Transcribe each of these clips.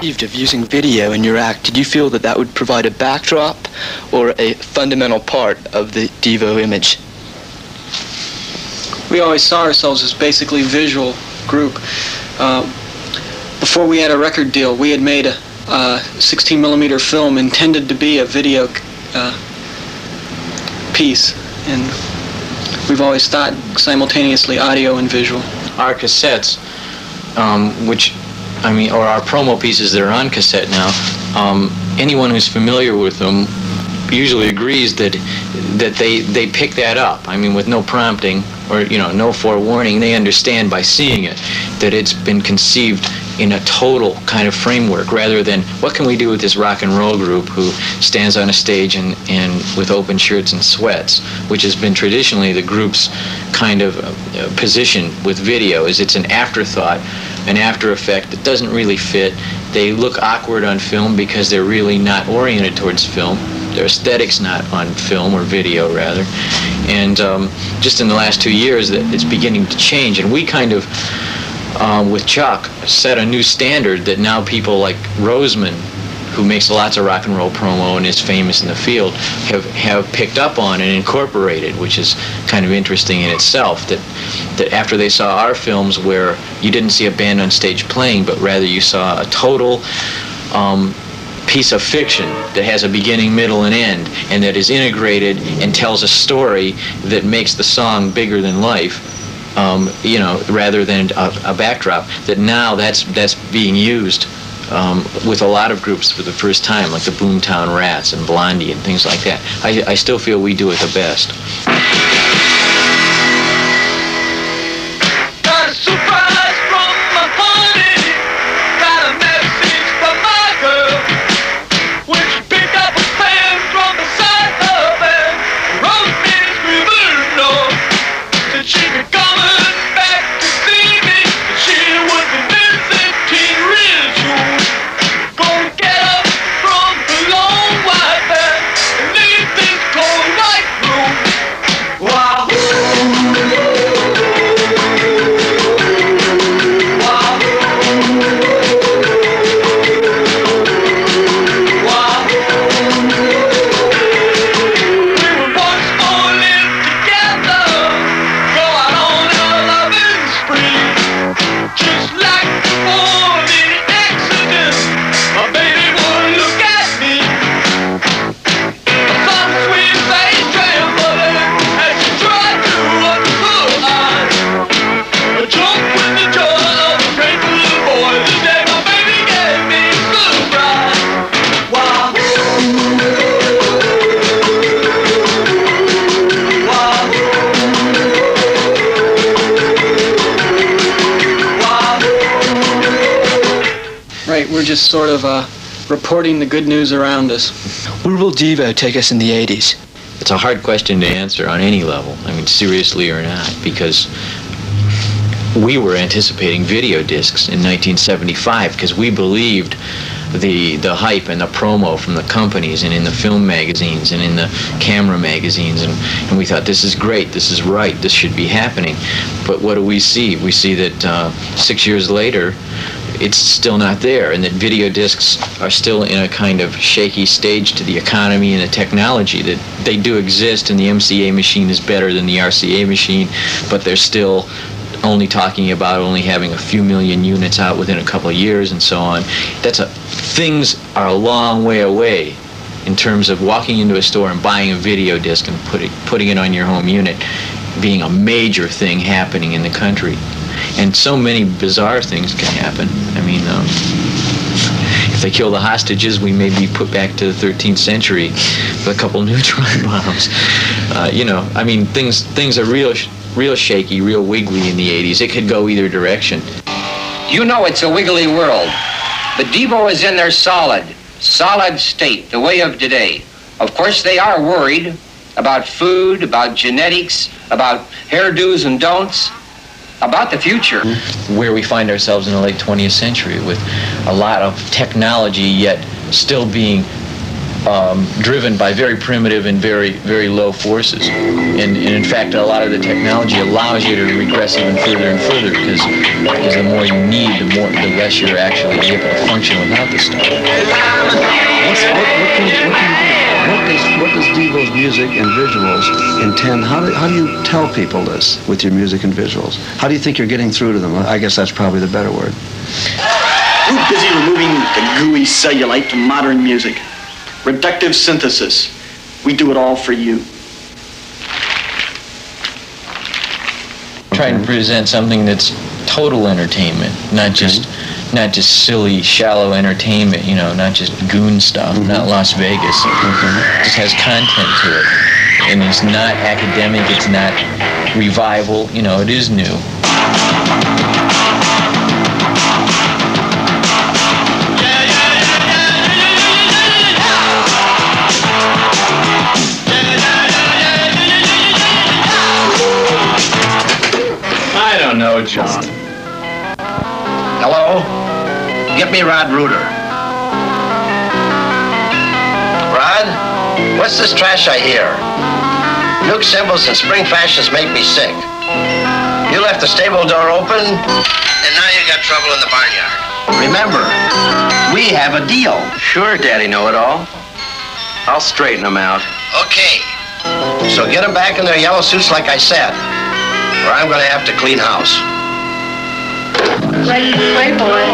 Of using video in your act, did you feel that that would provide a backdrop or a fundamental part of the DEVO image? We always saw ourselves as basically visual group. Before we had a record deal, we had made a 16mm film intended to be a video piece, and we've always thought simultaneously audio and visual. Our cassettes, or our promo pieces that are on cassette now, anyone who's familiar with them usually agrees that they pick that up. I mean, with no prompting or no forewarning, they understand by seeing it that it's been conceived in a total kind of framework, rather than what can we do with this rock and roll group who stands on a stage and with open shirts and sweats, which has been traditionally the group's kind of position with video, is it's an afterthought, an after effect that doesn't really fit. They look awkward on film because they're really not oriented towards film. Their aesthetic's not on film or video, rather. And just in the last 2 years, it's beginning to change. And we kind of, with Chuck, set a new standard that now people like Roseman, who makes lots of rock and roll promo and is famous in the field, have picked up on and incorporated, which is kind of interesting in itself, that after they saw our films where you didn't see a band on stage playing, but rather you saw a total piece of fiction that has a beginning, middle, and end, and that is integrated and tells a story that makes the song bigger than life, rather than a backdrop, that now that's being used with a lot of groups for the first time, like the Boomtown Rats and Blondie and things like that. I still feel we do it the best. Got a surprise from my honey, got a message from my girl. When she picked up a pen from the side of it, wrote me through the door, said she could come back to see me, and she would be visiting real soon. Gonna get up from the long white bed and leave this cold white room. Wahoo! We're just sort of reporting the good news around us. Where will DEVO take us in the 80s? It's a hard question to answer on any level, I mean, seriously or not, because we were anticipating video discs in 1975 because we believed the hype and the promo from the companies and in the film magazines and in the camera magazines, and we thought, this is great, this is right, this should be happening. But what do we see? We see that 6 years later, it's still not there, and that video discs are still in a kind of shaky stage to the economy and the technology, that they do exist and the MCA machine is better than the RCA machine, but they're still only talking about only having a few million units out within a couple of years and so on. Things are a long way away in terms of walking into a store and buying a video disc and putting it on your home unit being a major thing happening in the country. And so many bizarre things can happen. I mean, if they kill the hostages, we may be put back to the 13th century with a couple neutron bombs. I mean, things are real shaky, real wiggly in the 80s. It could go either direction. You know it's a wiggly world. The DEVO is in their solid state, the way of today. Of course, they are worried about food, about genetics, about hairdos and don'ts, about the future. Where we find ourselves in the late 20th century with a lot of technology, yet still being driven by very primitive and very, very low forces. And in fact, a lot of the technology allows you to regress even further and further because the more you need, the less you're actually able to function without this stuff. What does DEVO's music and visuals intend? How do you tell people this with your music and visuals? How do you think you're getting through to them? I guess that's probably the better word. We're busy removing the gooey cellulite to modern music. Reductive synthesis. We do it all for you. Trying to present something that's total entertainment, not just silly, shallow entertainment, not just goon stuff, not Las Vegas. It just has content to it. And it's not academic, it's not revival, it is new. I don't know, John. Hello? Get me Rod Reuter. Rod? What's this trash I hear? Nuke symbols and spring fashions make me sick. You left the stable door open, and now you got trouble in the barnyard. Remember, we have a deal. Sure, Daddy Know-It-All. I'll straighten them out. Okay. So get them back in their yellow suits like I said, or I'm going to have to clean house. Playboy.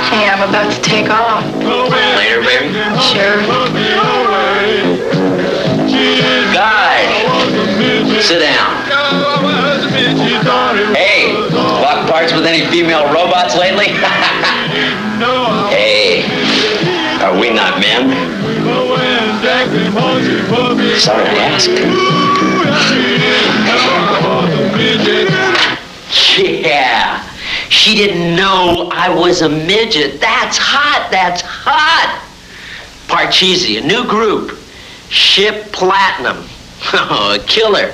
Hey, I'm about to take off. Later, baby? Sure. Guys, sit down. Hey, lock parts with any female robots lately? Hey, are we not men? Sorry to ask. Yeah, she didn't know I was a midget. That's hot, that's hot. Parcheesi, a new group. Ship Platinum. Oh, a killer.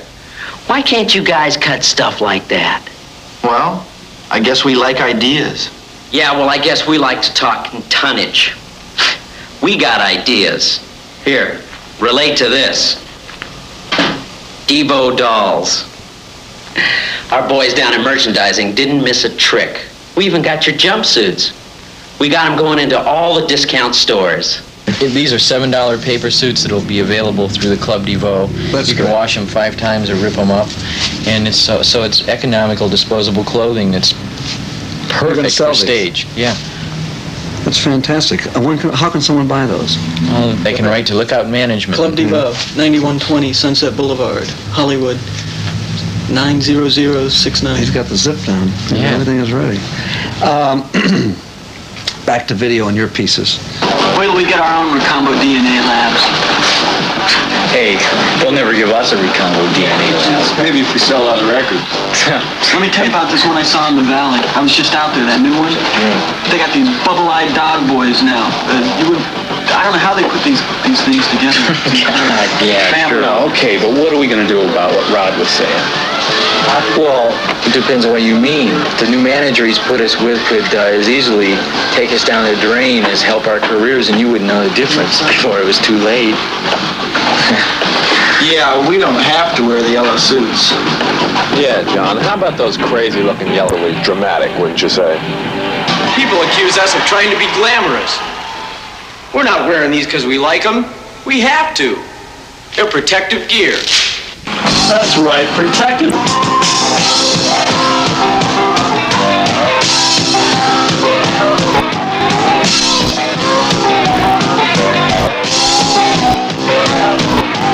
Why can't you guys cut stuff like that? Well, I guess we like ideas. Yeah, well, I guess we like to talk in tonnage. We got ideas. Here, relate to this. DEVO dolls. Our boys down in merchandising didn't miss a trick. We even got your jumpsuits. We got them going into all the discount stores. These are $7 paper suits that will be available through the Club DEVO. You can wash them 5 times or rip them up. And it's so it's economical, disposable clothing that's perfect for stage. Yeah. That's fantastic. How can someone buy those? They can write to Lookout Management. Club DEVO, 9120 Sunset Boulevard, Hollywood, 90069. He's got the zip down. Yeah. Everything is ready. Back to video and your pieces. Wait till we get our own Recombo DNA labs. Hey, they'll never give us a Recombo DNA lab. Maybe if we sell a lot of records. Let me tell you about this one I saw in the valley. I was just out there, that new one. They got these bubble-eyed dog boys now. I don't know how they put these things together. Yeah, sure. Okay, but what are we going to do about what Rod was saying? Well, it depends on what you mean. The new manager he's put us with could as easily take us down the drain as help our careers, and you wouldn't know the difference before it was too late. Yeah, we don't have to wear the yellow suits. Yeah, John, how about those crazy-looking yellowies? Dramatic, wouldn't you say? People accuse us of trying to be glamorous. We're not wearing these because we like them. We have to. They're protective gear. That's right, protected.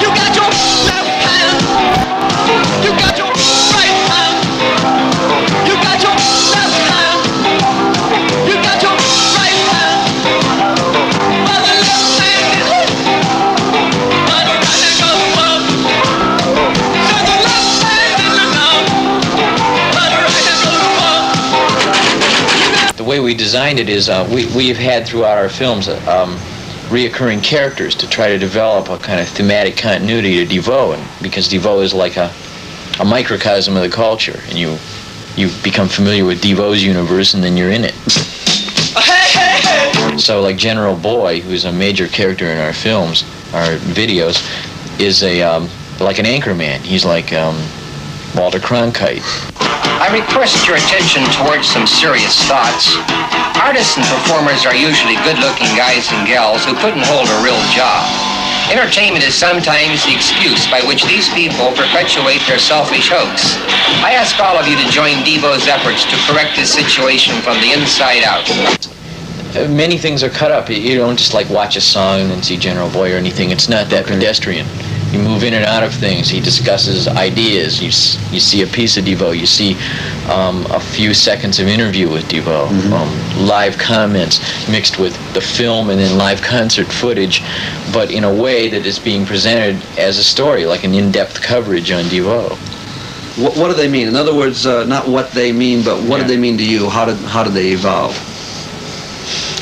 You got your left hand. You got your right hand. You got your left hand. You got your right hand. But the left hand is up. But the right hand goes up. So the left hand is down. But the right hand goes up. The way we designed it is we've had throughout our films reoccurring characters to try to develop a kind of thematic continuity to DEVO, and because DEVO is like a microcosm of the culture, and you become familiar with DEVO's universe, and then you're in it. Hey, hey, hey. So like General Boy, who's a major character in our films, our videos, is like an anchor man. He's like Walter Cronkite. I request your attention towards some serious thoughts. Artists and performers are usually good-looking guys and gals who couldn't hold a real job. Entertainment is sometimes the excuse by which these people perpetuate their selfish hopes. I ask all of you to join DEVO's efforts to correct this situation from the inside out. Many things are cut up. You don't just like watch a song and then see General Boy or anything. It's not that pedestrian. You move in and out of things. He discusses ideas. You see a piece of DEVO. You see a few seconds of interview with DEVO. Live comments mixed with the film and then live concert footage, but in a way that is being presented as a story, like an in-depth coverage on DEVO. What do they mean? In other words, not what they mean, but what do they mean to you? How did they evolve?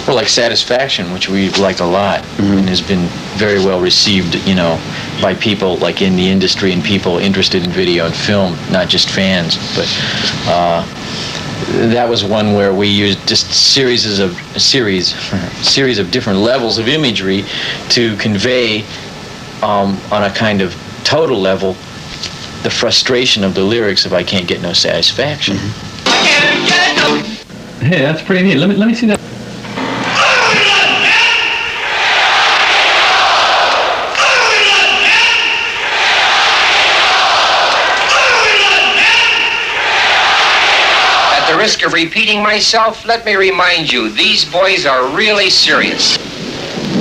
Well, like Satisfaction, which we liked a lot and has been very well received, you know, by people like in the industry and people interested in video and film, not just fans. But that was one where we used just series of different levels of imagery to convey on a kind of total level the frustration of the lyrics of "I can't get no satisfaction." Hey, that's pretty neat. Let me see that. At the risk of repeating myself, let me remind you, these boys are really serious.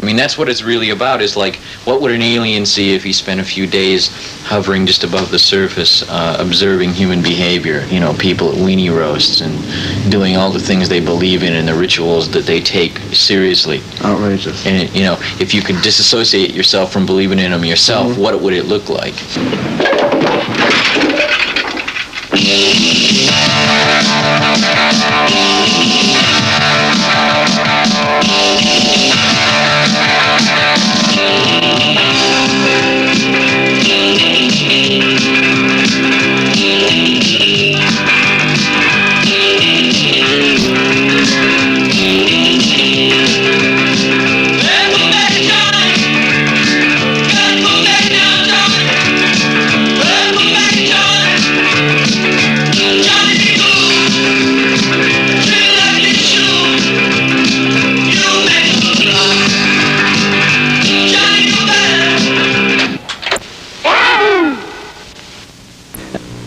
I mean, that's what it's really about, is like, what would an alien see if he spent a few days hovering just above the surface, observing human behavior, you know, people at weenie roasts and doing all the things they believe in and the rituals that they take seriously. Outrageous. And, you know, if you could disassociate yourself from believing in them yourself, what would it look like?